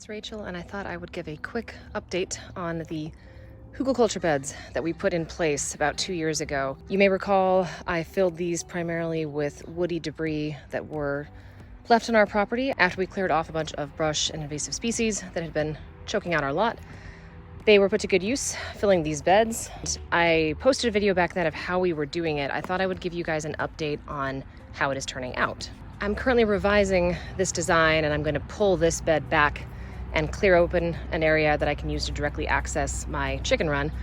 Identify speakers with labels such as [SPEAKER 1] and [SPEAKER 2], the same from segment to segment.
[SPEAKER 1] it's Rachel, and I thought I would give a quick update on the Hugelkultur beds that we put in place about 2 years ago. You may recall I filled these primarily with woody debris that were left on our property after we cleared off a bunch of brush and invasive species that had been choking out our lot. They were put to good use filling these beds. I posted a video back then of how we were doing it. I thought I would give you guys an update on how it is turning out. I'm currently revising this design, and I'm going to pull this bed back and clear open an area that I can use to directly access my chicken run.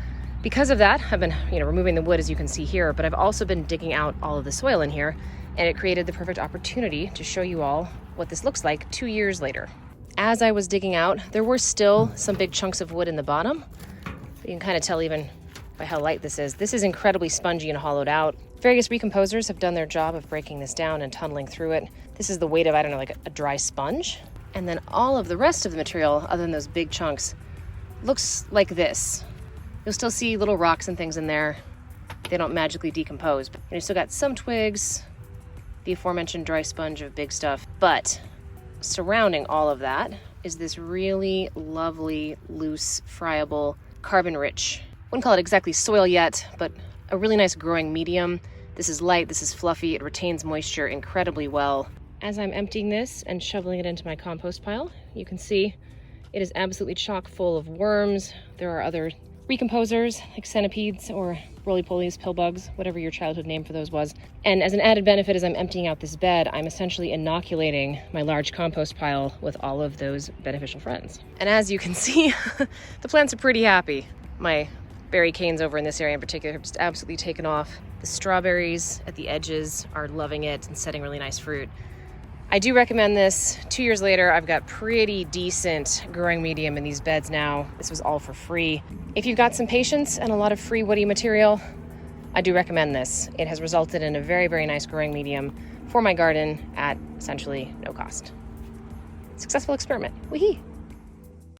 [SPEAKER 1] Because of that, I've been removing the wood, as you can see here, but I've also been digging out all of the soil in here, and it created the perfect opportunity to show you all what this looks like 2 years later. As I was digging out, there were still some big chunks of wood in the bottom. You can kind of tell even by how light this is. This is incredibly spongy and hollowed out. Various recomposers have done their job of breaking this down and tunneling through it. This is the weight of, I don't know, like a dry sponge. And then all of the rest of the material, other than those big chunks, looks like this. You'll still see little rocks and things in there. They don't magically decompose. But you still got some twigs, the aforementioned dry sponge of big stuff. But surrounding all of that is this really lovely, loose, friable, carbon-rich, wouldn't call it exactly soil yet, but a really nice growing medium. This is light, this is fluffy, it retains moisture incredibly well. As I'm emptying this and shoveling it into my compost pile, you can see it is absolutely chock full of worms. There are other recomposers like centipedes or roly-polies, pill bugs, whatever your childhood name for those was. And as an added benefit, as I'm emptying out this bed, I'm essentially inoculating my large compost pile with all of those beneficial friends. And as you can see, the plants are pretty happy. My berry canes over in this area in particular have just absolutely taken off. The strawberries at the edges are loving it and setting really nice fruit. I do recommend this. 2 years later, I've got pretty decent growing medium in these beds now. This was all for free. If you've got some patience and a lot of free woody material, I do recommend this. It has resulted in a very, very nice growing medium for my garden at essentially no cost. Successful experiment. Wee-hee.